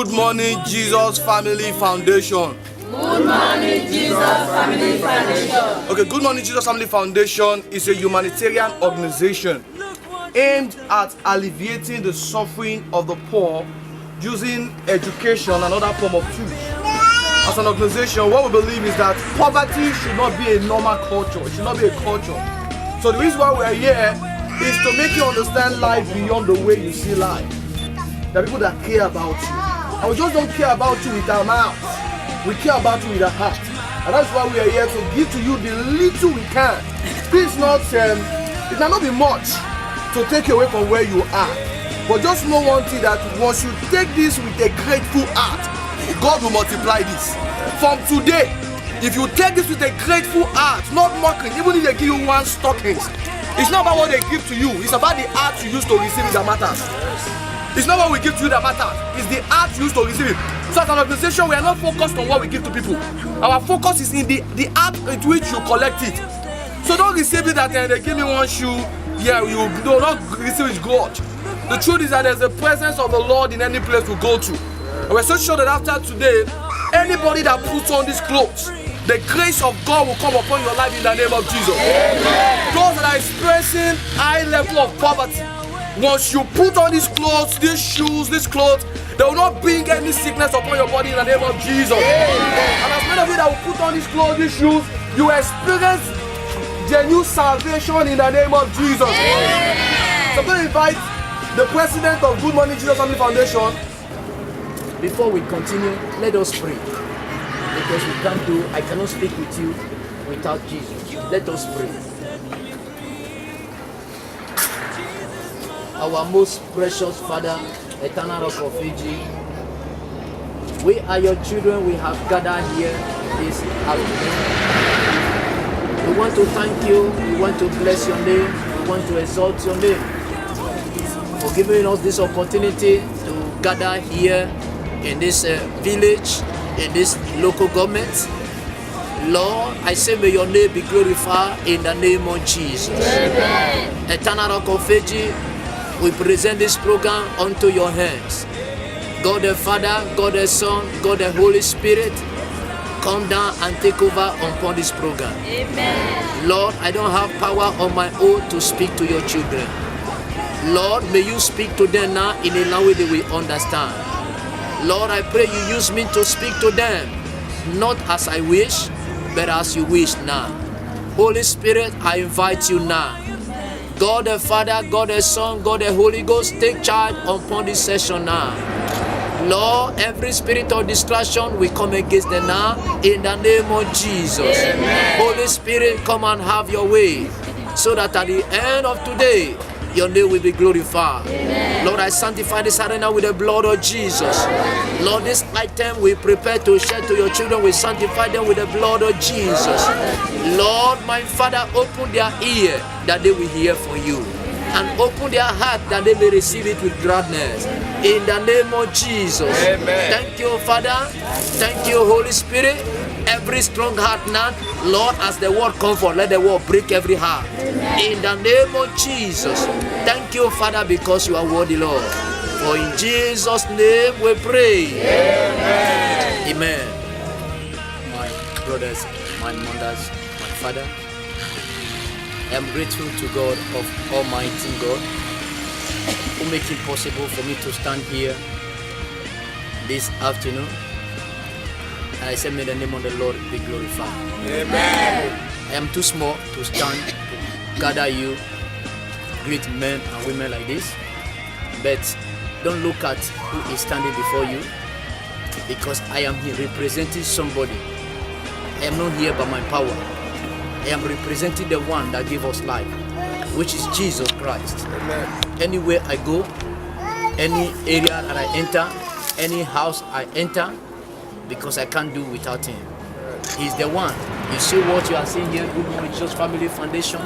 Good Morning Jesus Family Foundation. Good Morning Jesus Family Foundation. Okay, Good Morning Jesus Family Foundation is a humanitarian organization aimed at alleviating the suffering of the poor using education and other form of tools. As an organization, what we believe is that poverty should not be a normal culture. It should not be a culture. So the reason why we are here is to make you understand life beyond the way you see life. There are people that care about you. And we just don't care about you with our mouth. We care about you with our heart. And that's why we are here to give to you the little we can. Please not, it might not be much to take away from where you are. But just know one thing, that once you take this with a grateful heart, God will multiply this. From today, if you take this with a grateful heart, not mocking, even if they give you one stockings, it's not about what they give to you, it's about the heart you use to receive it that matters. It's not what we give to you that matters, it's the heart you use to receive it. So as an organization, we are not focused on what we give to people. Our focus is in the heart into which you collect it. So don't receive it that they give me one shoe, yeah, you do not receive it God. The truth is that there's a presence of the Lord in any place we go to. And we're so sure that after today, anybody that puts on these clothes, the grace of God will come upon your life in the name of Jesus. Amen. Those that are experiencing high level of poverty, once you put on these clothes, these shoes, these clothes, they will not bring any sickness upon your body in the name of Jesus. Amen. And as many of you that will put on these clothes, these shoes, you experience genuine salvation in the name of Jesus. Amen. So I'm going to invite the president of Good Morning Jesus Family Foundation. Before we continue, let us pray. Because I cannot speak with you without Jesus. Let us pray. Our most precious Father, eternal Rock of Ages, we are your children. We have gathered here this afternoon. We want to thank you. We want to bless your name. We want to exalt your name for giving us this opportunity to gather here in this village, in this local government. Lord, I say may your name be glorified in the name of Jesus. Amen. Eternal Rock of Ages, we present this program unto your hands. God the Father, God the Son, God the Holy Spirit, come down and take over upon this program. Amen. Lord, I don't have power on my own to speak to your children. Lord, may you speak to them now in a language they will understand. Lord, I pray you use me to speak to them, not as I wish, but as you wish now. Holy Spirit, I invite you now. God the Father, God the Son, God the Holy Ghost, take charge upon this session now. Lord, every spirit of distraction, we come against them now in the name of Jesus. Amen. Holy Spirit, come and have your way, so that at the end of today, your name will be glorified. Amen. Lord, I sanctify this arena with the blood of Jesus. Lord, this item we prepare to share to your children, we sanctify them with the blood of Jesus. Lord, my Father, open their ear that they will hear from you, and open their heart that they may receive it with gladness. In the name of Jesus. Amen. Thank you, Father. Thank you, Holy Spirit. Every strong heart now, Lord, as the word comfort, let the word break every heart. Amen. In the name of Jesus. Thank you, Father, because you are worthy, Lord. For in Jesus' name we pray. Amen. Amen. My brothers, my mothers, my father, I am grateful to God of Almighty God who make it possible for me to stand here this afternoon. And I say, may the name of the Lord be glorified. Amen. I am too small to stand to gather you, great men and women like this. But don't look at who is standing before you, because I am here representing somebody. I am not here by my power. I am representing the one that gave us life, which is Jesus Christ. Amen. Anywhere I go, any area that I enter, any house I enter, because I can't do without him. He's the one. You see what you are seeing here, Good Morning Jesus Family Foundation?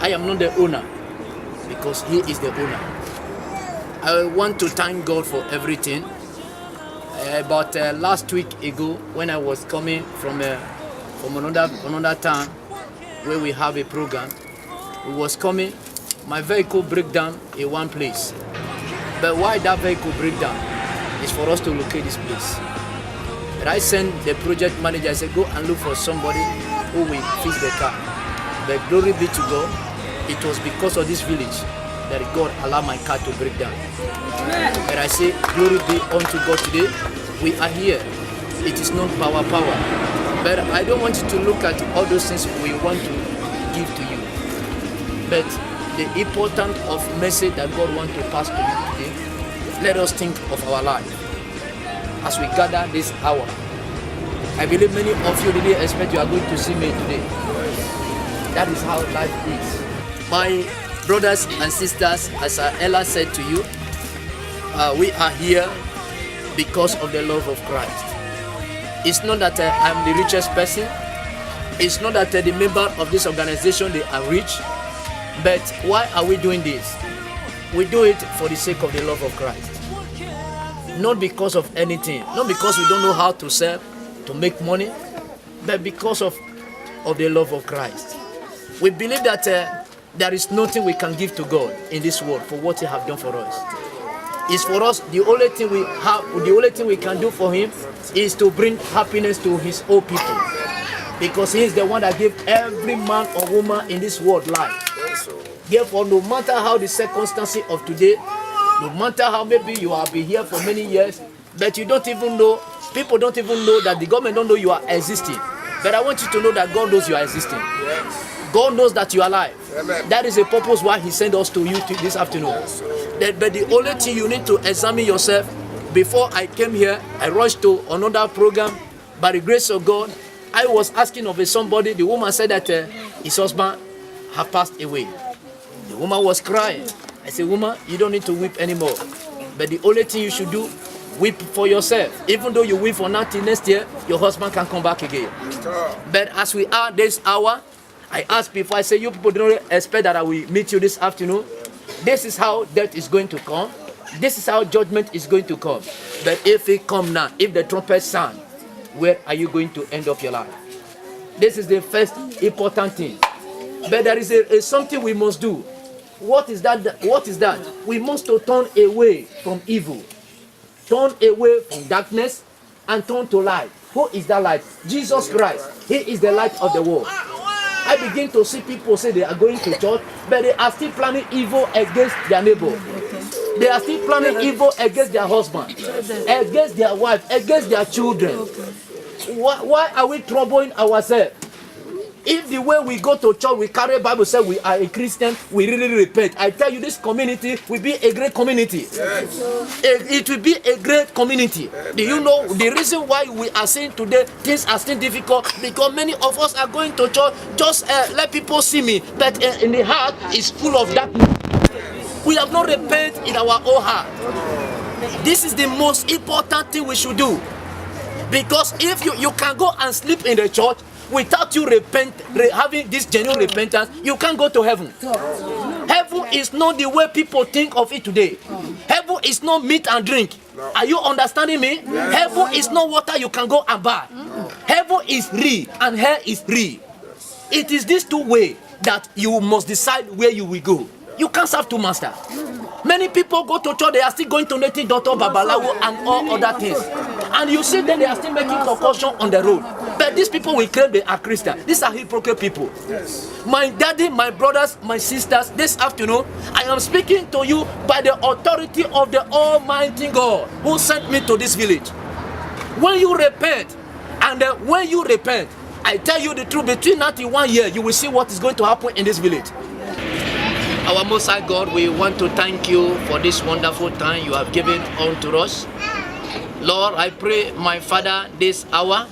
I am not the owner, because he is the owner. I want to thank God for everything. About last week ago, when I was coming from another town where we have a program, we was coming, my vehicle break down in one place. But why that vehicle break down? is for us to locate this place. But I sent the project manager, I said, go and look for somebody who will fix the car. But glory be to God, it was because of this village that God allowed my car to break down. But I say, glory be unto God today. We are here. It is not power. But I don't want you to look at all those things we want to give to you. But the importance of message that God wants to pass to you today, let us think of our life. As we gather this hour, I believe many of you didn't expect you are going to see me today. That is how life is. My brothers and sisters, as Ella said to you, we are here because of the love of Christ. It's not that I'm the richest person. It's not that the member of this organization, they are rich. But why are we doing this? We do it for the sake of the love of Christ. Not because of anything. Not because we don't know how to serve, to make money. But because of the love of Christ. We believe that there is nothing we can give to God in this world for what He has done for us. It's for us, the only thing we can do for Him is to bring happiness to His own people. Because He is the one that gave every man or woman in this world life. Therefore, no matter how the circumstances of today, no matter how maybe you have been here for many years, but you don't even know, people don't even know that the government don't know you are existing. But I want you to know that God knows you are existing. God knows that you are alive. Amen. That is the purpose why He sent us to you this afternoon. But the only thing you need to examine yourself, before I came here, I rushed to another program. By the grace of God, I was asking of somebody. The woman said that his husband had passed away. The woman was crying. I said, woman, you don't need to weep anymore. But the only thing you should do, weep for yourself. Even though you weep for nothing, next year, your husband can come back again. But as we are this hour, I asked before, I said, you people don't expect that I will meet you this afternoon. This is how death is going to come. This is how judgment is going to come. But if it come now, if the trumpet sound, where are you going to end up your life? This is the first important thing. But there is something we must do. What is that? What is that? We must to turn away from evil. Turn away from darkness and turn to light. Who is that light? Jesus Christ. He is the light of the world. I begin to see people say they are going to church, but they are still planning evil against their neighbor. They are still planning evil against their husband, against their wife, against their children. Why are we troubling ourselves? If the way we go to church, we carry Bible, say we are a Christian, we really repent. I tell you, this community will be a great community. Yes. It will be a great community. Do you know the reason why we are saying today things are still difficult? Because many of us are going to church, just let people see me, but in the heart is full of darkness. We have not repented in our own heart. This is the most important thing we should do. Because if you can go and sleep in the church, without you having this genuine repentance, you can't go to heaven. Heaven is not the way people think of it today. Heaven is not meat and drink. Are you understanding me? Yes. Heaven is not water you can go and buy. Heaven is real and hell is real. It is these two ways that you must decide where you will go. You can't serve two masters. Many people go to church, they are still going to native doctor, babalawo, and all other things. And you see them, they are still making concussion on the road. But these people will claim they are Christian. These are hypocrite people. Yes. My daddy, my brothers, my sisters, this afternoon, I am speaking to you by the authority of the Almighty God who sent me to this village. When you repent, I tell you the truth, between 91 years, you will see what is going to happen in this village. Our Most High God, we want to thank you for this wonderful time you have given unto us. Lord, I pray, my Father, this hour,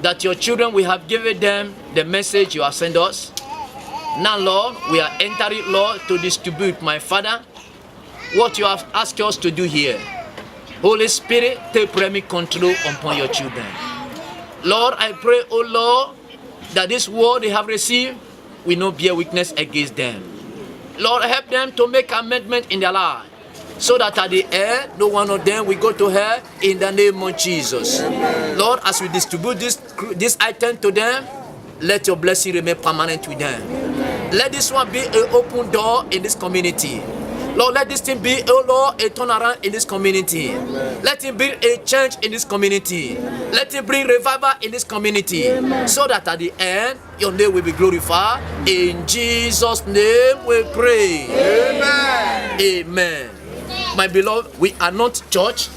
that your children, we have given them the message you have sent us. Now, Lord, we are entering, Lord, to distribute, my Father, what you have asked us to do here. Holy Spirit, take primary control upon your children. Lord, I pray, oh Lord, that this word they have received will not bear witness against them. Lord, help them to make amendment in their life, so that at the end, no one of them will go to hell in the name of Jesus. Amen. Lord, as we distribute this item to them, let your blessing remain permanent with them. Amen. Let this one be an open door in this community. Lord, let this thing be, oh Lord, a turnaround in this community. Let it bring a change in this community. Let it bring revival in this community. So that at the end, your name will be glorified. In Jesus' name we pray. Amen. My beloved, we are not church.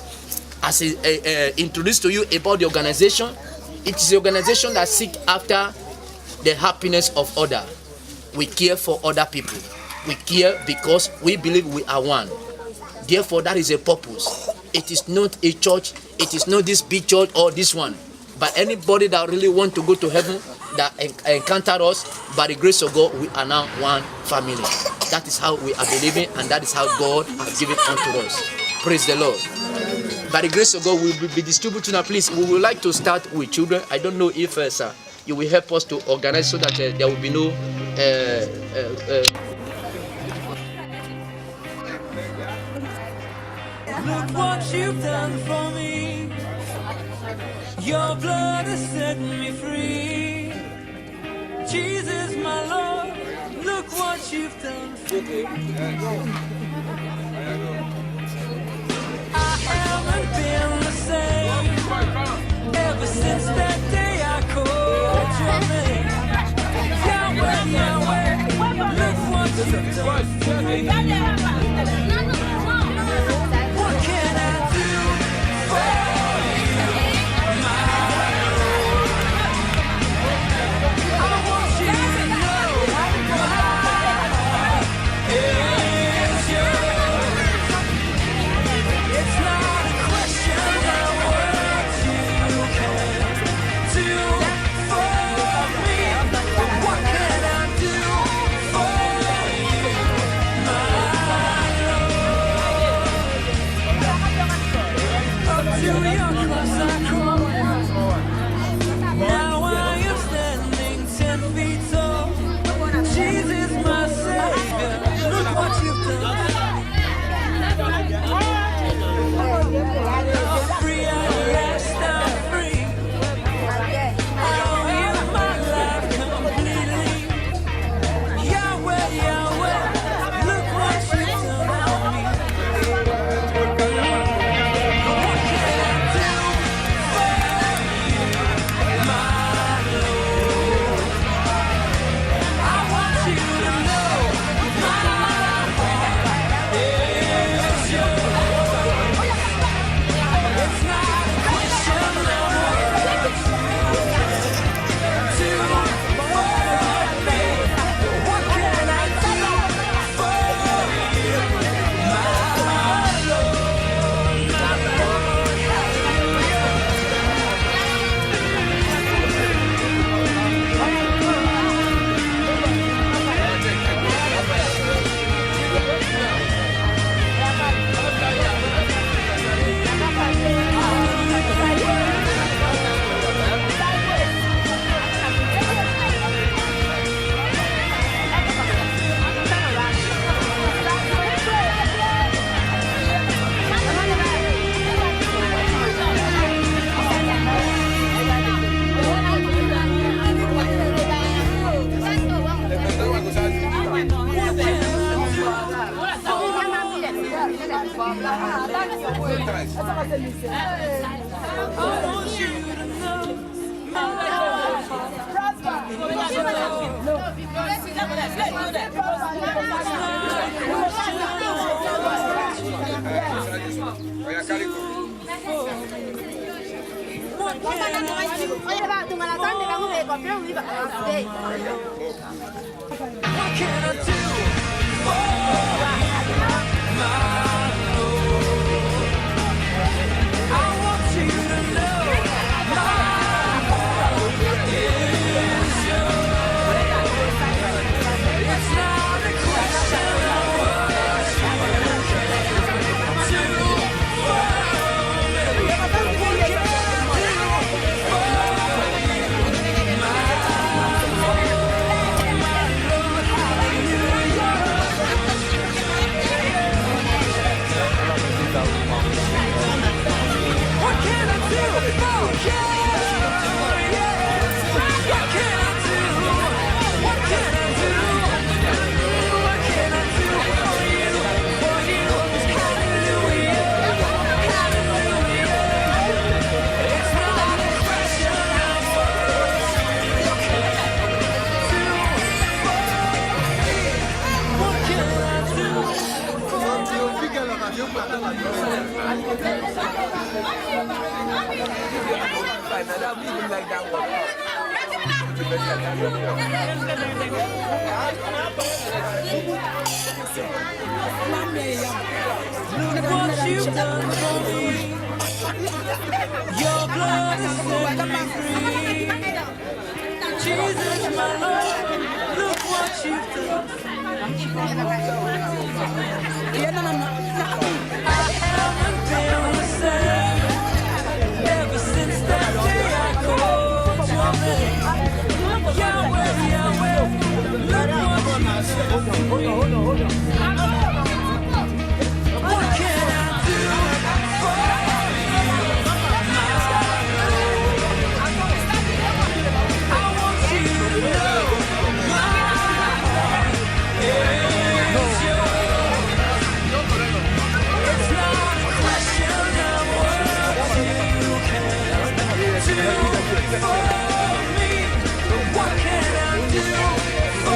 As I introduced to you about the organization, it is the organization that seeks after the happiness of others. We care for other people. We care because we believe we are one. Therefore, that is a purpose. It is not a church. It is not this big church or this one. But anybody that really want to go to heaven, that encounter us, by the grace of God, we are now one family. That is how we are believing, and that is how God has given unto us. Praise the Lord. By the grace of God, we will be distributing. Now, please, we would like to start with children. I don't know if, sir, you will help us to organize so that there will be no. Look what you've done for me. Your blood has set me free. Jesus, my Lord, look what you've done for me. I haven't been the same ever since that day I called your name. Yahweh, Yahweh, look what you've done for me. What can I do for you, my Lord? I want you to know my heart is yours. It's not a question of what you can do for me. What can I do for you, my Lord? Up to your cross I crawl. Now I am standing 10 feet tall. Jesus, my Savior, look what you've done. I'm free at last, I'm free. I don't live my life completely. Yahweh, Yahweh, look what you've done for me. What can I do for you, my Lord? I want you to know my heart is yours. It's not a question of what you can do for me. What can I do for you, my Lord, my Lord? I want you to know what can I do for you, my Lord? I want you to know my heart is yours. It's not a question of what you can do for me. What can I do for you, my Lord? My Lord, hallelujah. Look what you've done for me. Your blood has set me free. Jesus, my Lord, look what you've done. I haven't been the same ever since that day I called your name. Yahweh, Yahweh, look what you've done. What can I do for you? I want you to know my is yours. It's not a question of what you can do for me. What can I do for you?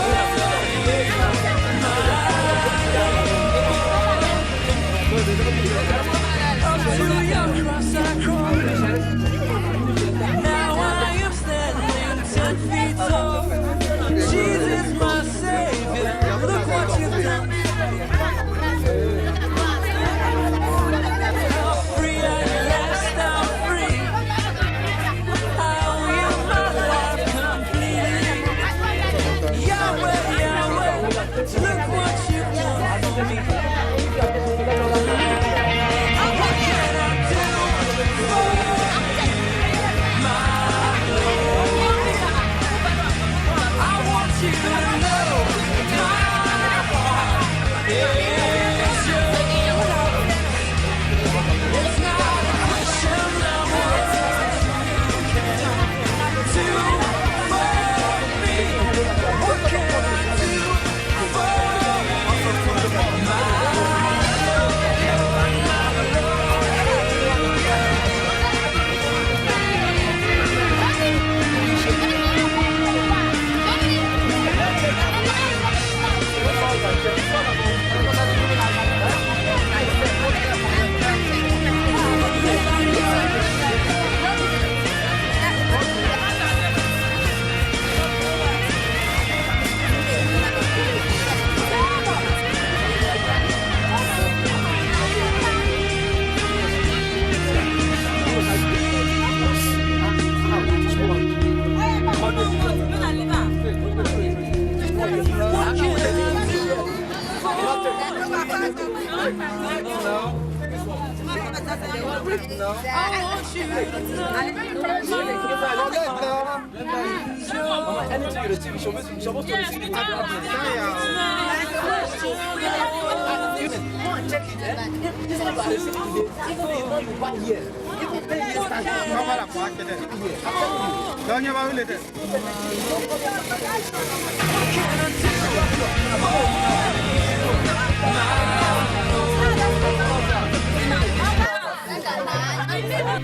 Up to your cross I crawl. Now I am standing 10 feet tall. Jesus, my Savior, look what you've done. How free at last I'm free. I will my life completely. Yahweh, Yahweh, look what you've done for me. What can I do for my Lord? I want you to know my heart is yours. It's not a question of what you can do for me. What can I do for my I want you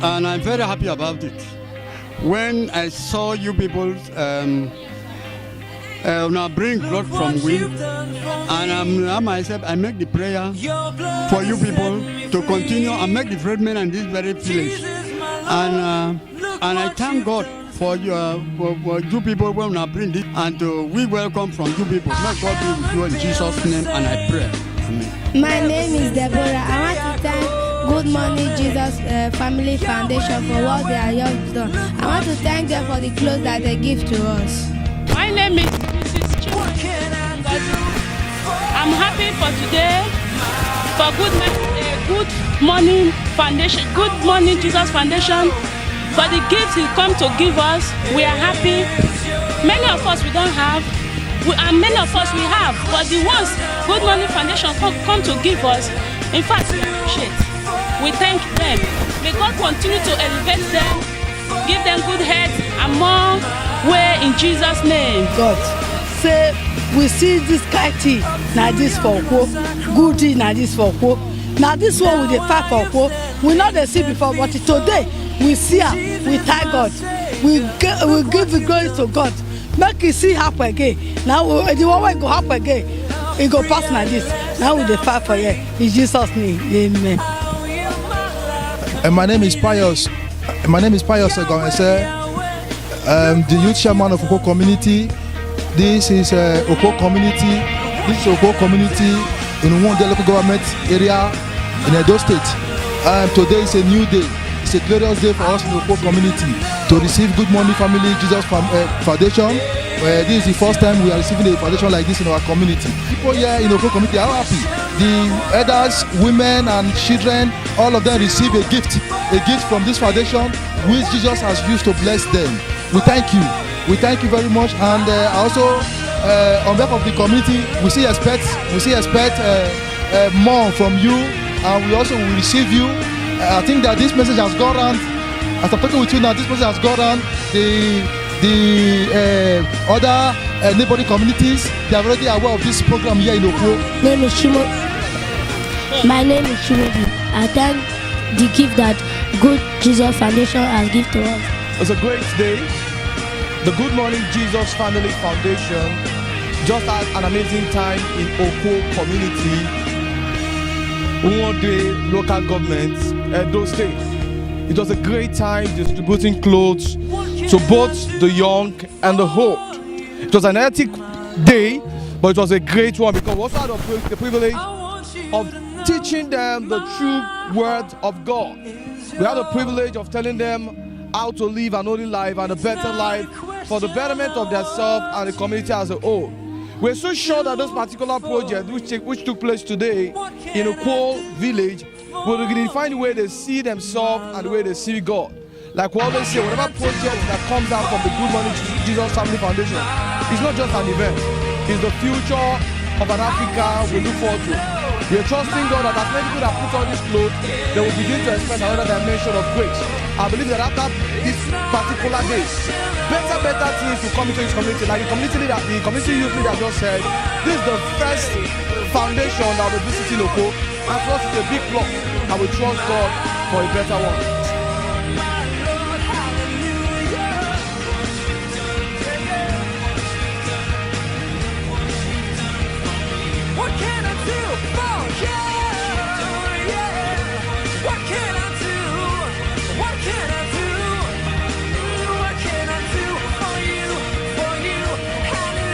And I'm very happy about it. When I saw you people now bring blood from we, and I myself, I make the prayer for you people to continue and make the treatment in this very village. And I thank God for you people when I bring this, and we welcome from you people. May God be with you in Jesus' name, and I pray. Amen. My name is Deborah. I want to thank Good Morning Jesus Family Foundation for what they are just done. I want to thank them for the clothes that they give to us. My name is Mrs. Chima. I'm happy for today for Good Morning Foundation, Good Morning Jesus Foundation, for the gifts He come to give us. We are happy. Many of us we don't have, and many of us we have, but the ones Good Morning Foundation come to give us, in fact, we appreciate. We thank them. May God continue to elevate them, give them good health and more way in Jesus' name. God say we see this kind thing, now this for good thing, now this for now this one with the fight for we not the see before, but today we see her, we thank God, we give the glory to God. Make it see happen again. Now the one will go happen again, it go pass like this. Now we dey fight for here. In Jesus' name, amen. And my name is Pius. My name is Pius Egonese. The youth chairman of Oko community. This is Oko community. This is Oko community in one local government area in Edo State. Today is a new day. It's a glorious day for us in the Oko community to receive Good Morning Family Jesus Foundation. This is the first time we are receiving a foundation like this in our community. People here in the Oko community are happy. The elders, women and children, all of them receive a gift from this foundation which Jesus has used to bless them. We thank you. We thank you very much. And also on behalf of the community, we still expect more from you, and we also will receive you. I think that this message has gone around. As I'm talking with you now, this message has gone around the other neighboring communities. They are already aware of this program here in Oko. My name is Shimobi. I thank the gift that Good Jesus Foundation has given to us. It's a great day. The Good Morning Jesus Family Foundation just had an amazing time in Oko community, Uwode local government, Edo State. It was a great time distributing clothes to both the young and the old. It was an hectic day, but it was a great one because we also had the privilege of teaching them the true word of God. We had the privilege of telling them how to live an holy life and a better life for the betterment of themselves and the community as a whole. We're so sure that this particular project, which took place today in Oko village, will redefine the way they see themselves and the way they see God. Like we always say, whatever project that comes out from the Good Morning Jesus Family Foundation is not just an event, it's the future of an Africa we look forward to. We are trusting God that as many people that put on this clothes, they will begin to expect another dimension of grace. I believe that after this particular day, better things will come into this community. Like the community youth leader just said, this is the first foundation that will be visiting Oko, and for us it's a big plus, and we trust God for a better one.